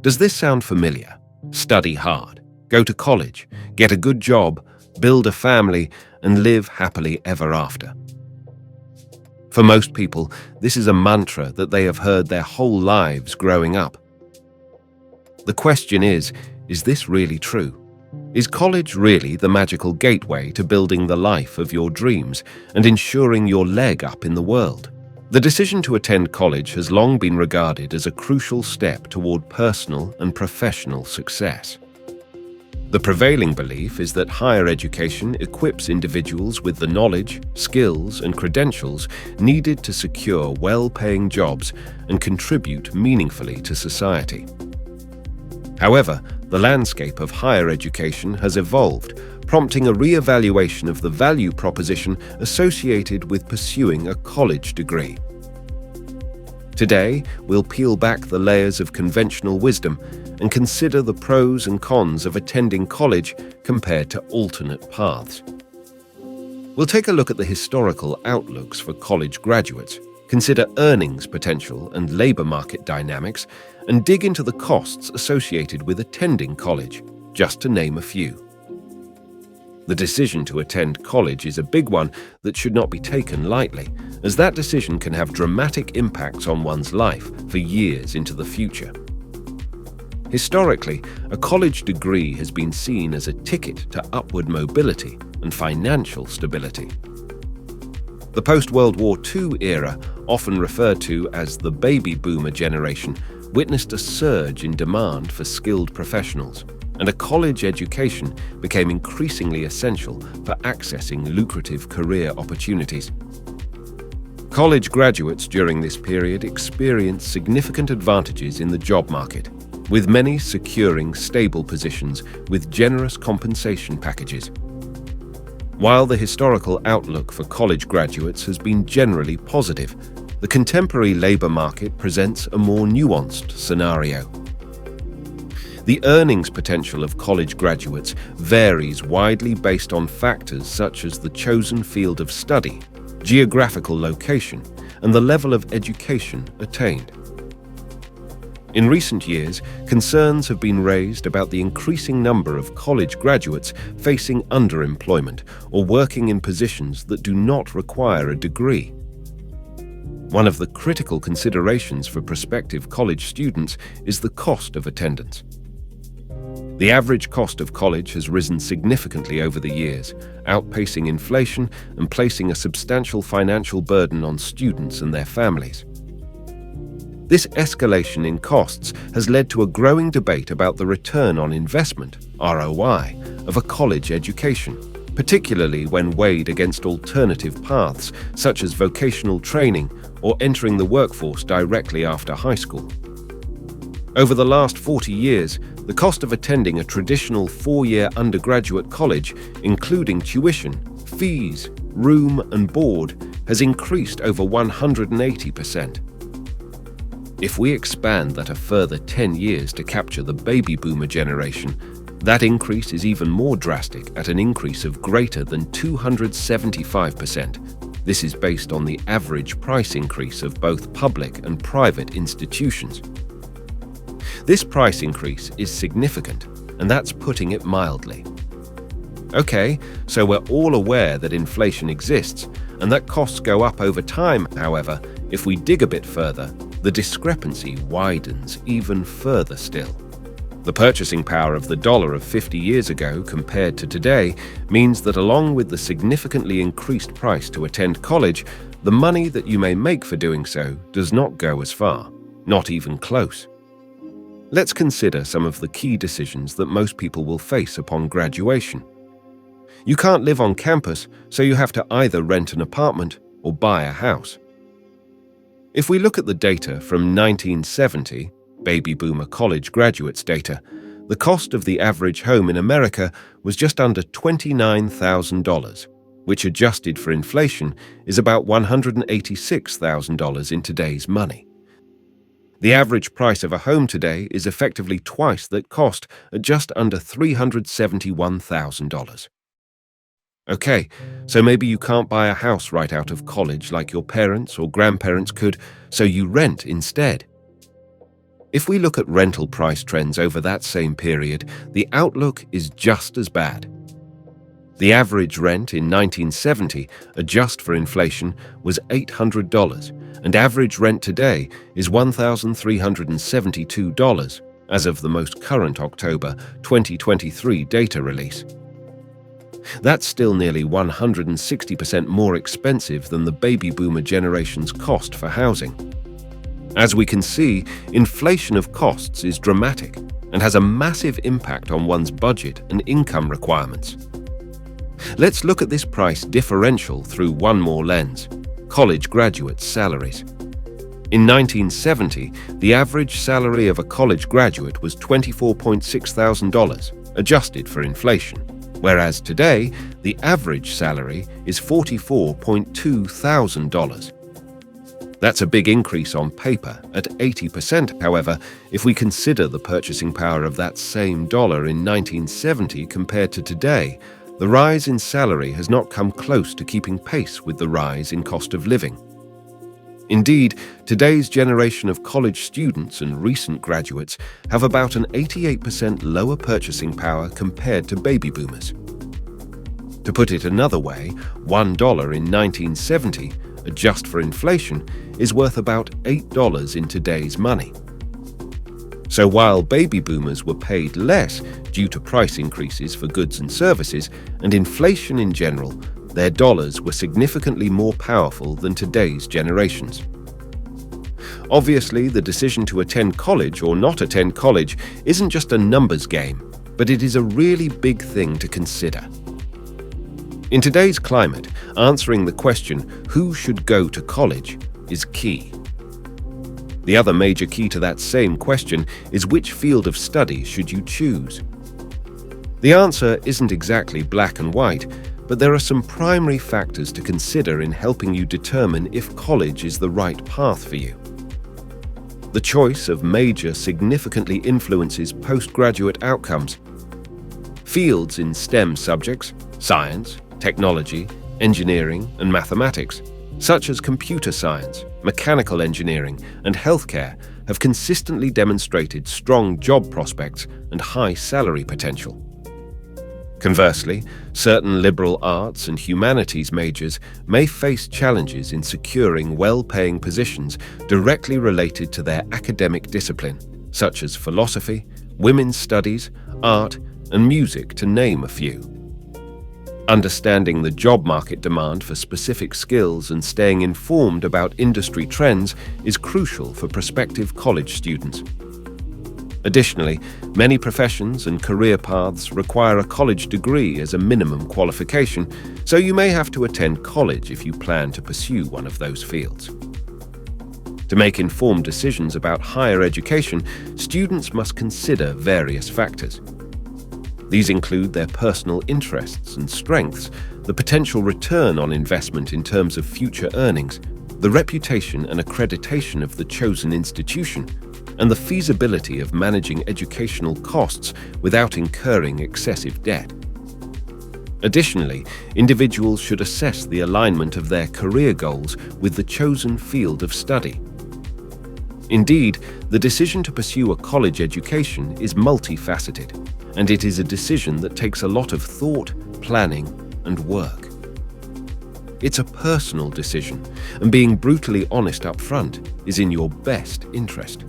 Does this sound familiar? Study hard, go to college, get a good job, build a family, and live happily ever after. For most people, this is a mantra that they have heard their whole lives growing up. The question is this really true? Is college really the magical gateway to building the life of your dreams and ensuring your leg up in the world? The decision to attend college has long been regarded as a crucial step toward personal and professional success. The prevailing belief is that higher education equips individuals with the knowledge, skills, and credentials needed to secure well-paying jobs and contribute meaningfully to society. However, the landscape of higher education has evolved, prompting a re-evaluation of the value proposition associated with pursuing a college degree. Today, we'll peel back the layers of conventional wisdom and consider the pros and cons of attending college compared to alternate paths. We'll take a look at the historical outlooks for college graduates, consider earnings potential and labor market dynamics, and dig into the costs associated with attending college, just to name a few. The decision to attend college is a big one that should not be taken lightly, as that decision can have dramatic impacts on one's life for years into the future. Historically, a college degree has been seen as a ticket to upward mobility and financial stability. The post-World War II era, often referred to as the baby boomer generation, witnessed a surge in demand for skilled professionals, and a college education became increasingly essential for accessing lucrative career opportunities. College graduates during this period experienced significant advantages in the job market, with many securing stable positions with generous compensation packages. While the historical outlook for college graduates has been generally positive, the contemporary labor market presents a more nuanced scenario. The earnings potential of college graduates varies widely based on factors such as the chosen field of study, geographical location, and the level of education attained. In recent years, concerns have been raised about the increasing number of college graduates facing underemployment or working in positions that do not require a degree. One of the critical considerations for prospective college students is the cost of attendance. The average cost of college has risen significantly over the years, outpacing inflation and placing a substantial financial burden on students and their families. This escalation in costs has led to a growing debate about the return on investment, ROI, of a college education, particularly when weighed against alternative paths such as vocational training or entering the workforce directly after high school. Over the last 40 years, the cost of attending a traditional 4-year undergraduate college, including tuition, fees, room and board, has increased over 180%. If we expand that a further 10 years to capture the baby boomer generation, that increase is even more drastic at an increase of greater than 275%. This is based on the average price increase of both public and private institutions. This price increase is significant, and that's putting it mildly. Okay, so we're all aware that inflation exists and that costs go up over time. However, if we dig a bit further, the discrepancy widens even further still. The purchasing power of the dollar of 50 years ago compared to today means that along with the significantly increased price to attend college, the money that you may make for doing so does not go as far, not even close. Let's consider some of the key decisions that most people will face upon graduation. You can't live on campus, so you have to either rent an apartment or buy a house. If we look at the data from 1970, baby boomer college graduates data, the cost of the average home in America was just under $29,000, which adjusted for inflation is about $186,000 in today's money. The average price of a home today is effectively twice that cost at just under $371,000. Okay, so maybe you can't buy a house right out of college like your parents or grandparents could, so you rent instead. If we look at rental price trends over that same period, the outlook is just as bad. The average rent in 1970, adjust for inflation, was $800, and average rent today is $1,372 as of the most current October 2023 data release. That's still nearly 160% more expensive than the baby boomer generation's cost for housing. As we can see, inflation of costs is dramatic and has a massive impact on one's budget and income requirements. Let's look at this price differential through one more lens: college graduates' salaries. In 1970, the average salary of a college graduate was $24,600, adjusted for inflation, whereas today, the average salary is $44,200. That's a big increase on paper, at 80%, however, if we consider the purchasing power of that same dollar in 1970 compared to today. The rise in salary has not come close to keeping pace with the rise in cost of living. Indeed, today's generation of college students and recent graduates have about an 88% lower purchasing power compared to baby boomers. To put it another way, $1 in 1970, adjust for inflation, is worth about $8 in today's money. So while baby boomers were paid less due to price increases for goods and services and inflation in general, their dollars were significantly more powerful than today's generations. Obviously, the decision to attend college or not attend college isn't just a numbers game, but it is a really big thing to consider. In today's climate, answering the question, who should go to college, is key. The other major key to that same question is which field of study should you choose? The answer isn't exactly black and white, but there are some primary factors to consider in helping you determine if college is the right path for you. The choice of major significantly influences postgraduate outcomes. Fields in STEM subjects, science, technology, engineering, and mathematics, such as computer science, mechanical engineering, and healthcare, have consistently demonstrated strong job prospects and high salary potential. Conversely, certain liberal arts and humanities majors may face challenges in securing well-paying positions directly related to their academic discipline, such as philosophy, women's studies, art, and music, to name a few. Understanding the job market demand for specific skills and staying informed about industry trends is crucial for prospective college students. Additionally, many professions and career paths require a college degree as a minimum qualification, so you may have to attend college if you plan to pursue one of those fields. To make informed decisions about higher education, students must consider various factors. These include their personal interests and strengths, the potential return on investment in terms of future earnings, the reputation and accreditation of the chosen institution, and the feasibility of managing educational costs without incurring excessive debt. Additionally, individuals should assess the alignment of their career goals with the chosen field of study. Indeed, the decision to pursue a college education is multifaceted, and it is a decision that takes a lot of thought, planning, and work. It's a personal decision, and being brutally honest up front is in your best interest.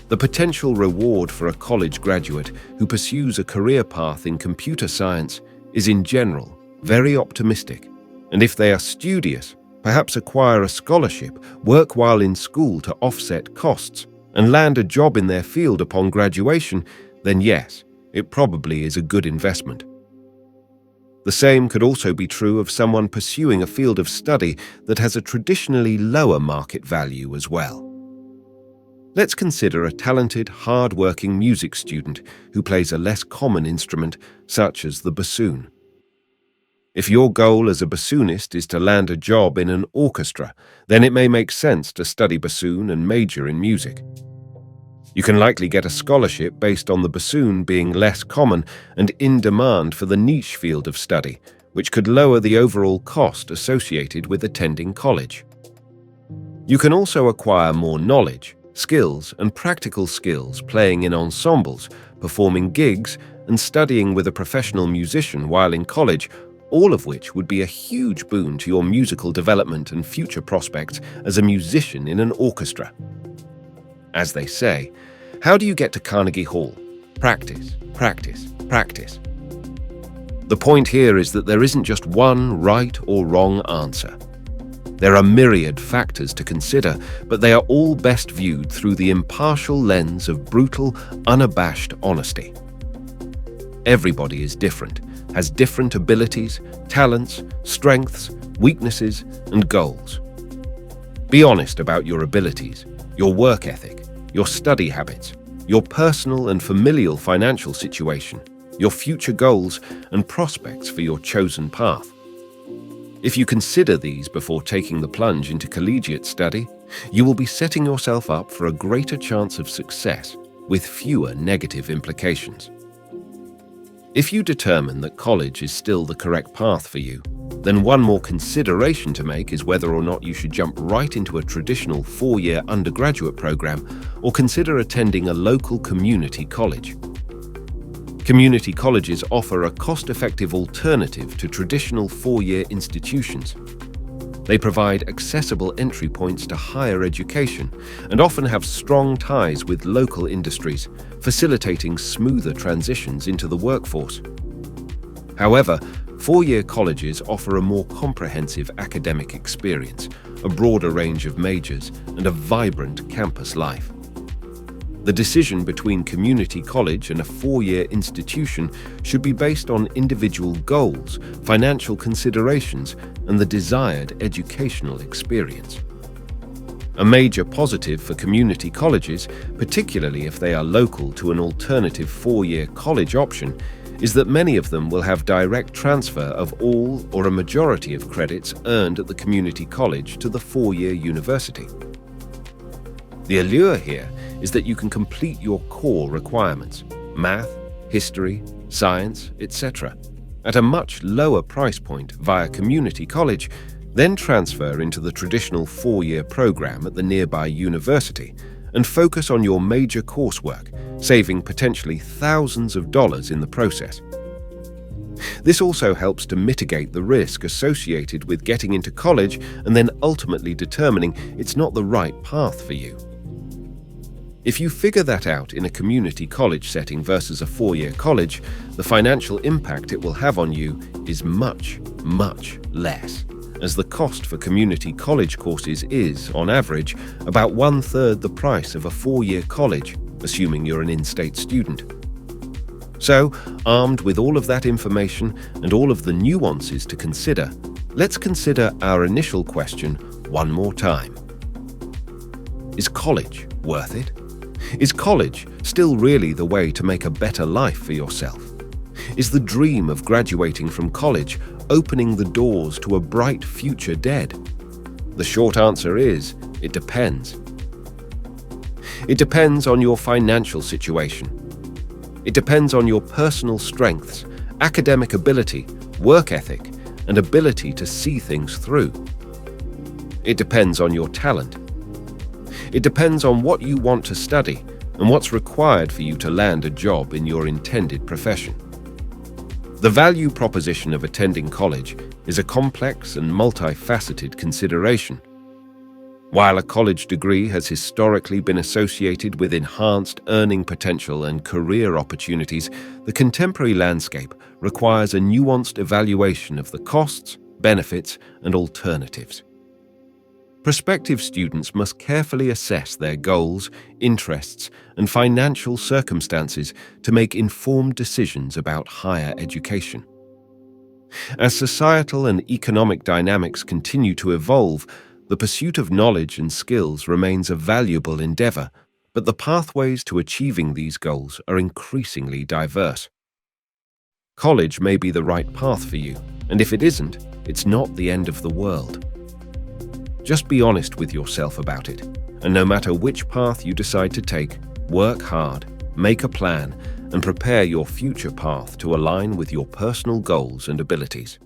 The potential reward for a college graduate who pursues a career path in computer science is in general very optimistic, and if they are studious, perhaps acquire a scholarship, work while in school to offset costs, and land a job in their field upon graduation, then yes, it probably is a good investment. The same could also be true of someone pursuing a field of study that has a traditionally lower market value as well. Let's consider a talented, hard-working music student who plays a less common instrument, such as the bassoon. If your goal as a bassoonist is to land a job in an orchestra, then it may make sense to study bassoon and major in music. You can likely get a scholarship based on the bassoon being less common and in demand for the niche field of study, which could lower the overall cost associated with attending college. You can also acquire more knowledge, skills, and practical skills playing in ensembles, performing gigs, and studying with a professional musician while in college, all of which would be a huge boon to your musical development and future prospects as a musician in an orchestra. As they say, how do you get to Carnegie Hall? Practice, practice, practice. The point here is that there isn't just one right or wrong answer. There are myriad factors to consider, but they are all best viewed through the impartial lens of brutal, unabashed honesty. Everybody is different, has different abilities, talents, strengths, weaknesses, and goals. Be honest about your abilities, your work ethic, your study habits, your personal and familial financial situation, your future goals, and prospects for your chosen path. If you consider these before taking the plunge into collegiate study, you will be setting yourself up for a greater chance of success with fewer negative implications. If you determine that college is still the correct path for you, then one more consideration to make is whether or not you should jump right into a traditional 4-year undergraduate program or consider attending a local community college. Community colleges offer a cost-effective alternative to traditional 4-year institutions. They provide accessible entry points to higher education and often have strong ties with local industries, facilitating smoother transitions into the workforce. However, 4-year colleges offer a more comprehensive academic experience, a broader range of majors, and a vibrant campus life. The decision between community college and a 4-year institution should be based on individual goals, financial considerations, and the desired educational experience. A major positive for community colleges, particularly if they are local to an alternative 4-year college option, is that many of them will have direct transfer of all or a majority of credits earned at the community college to the 4-year university. The allure here is that you can complete your core requirements, math, history, science, etc., at a much lower price point via community college, then transfer into the traditional 4-year program at the nearby university and focus on your major coursework, saving potentially thousands of dollars in the process. This also helps to mitigate the risk associated with getting into college and then ultimately determining it's not the right path for you. If you figure that out in a community college setting versus a 4-year college, the financial impact it will have on you is much, much less, as the cost for community college courses is, on average, about 1/3 the price of a 4-year college, assuming you're an in-state student. So, armed with all of that information and all of the nuances to consider, let's consider our initial question one more time. Is college worth it? Is college still really the way to make a better life for yourself? Is the dream of graduating from college opening the doors to a bright future dead? The short answer is, it depends. It depends on your financial situation. It depends on your personal strengths, academic ability, work ethic, and ability to see things through. It depends on your talent. It depends on what you want to study and what's required for you to land a job in your intended profession. The value proposition of attending college is a complex and multifaceted consideration. While a college degree has historically been associated with enhanced earning potential and career opportunities, the contemporary landscape requires a nuanced evaluation of the costs, benefits, and alternatives. Prospective students must carefully assess their goals, interests, and financial circumstances to make informed decisions about higher education. As societal and economic dynamics continue to evolve, the pursuit of knowledge and skills remains a valuable endeavor, but the pathways to achieving these goals are increasingly diverse. College may be the right path for you, and if it isn't, it's not the end of the world. Just be honest with yourself about it, and no matter which path you decide to take, work hard, make a plan, and prepare your future path to align with your personal goals and abilities.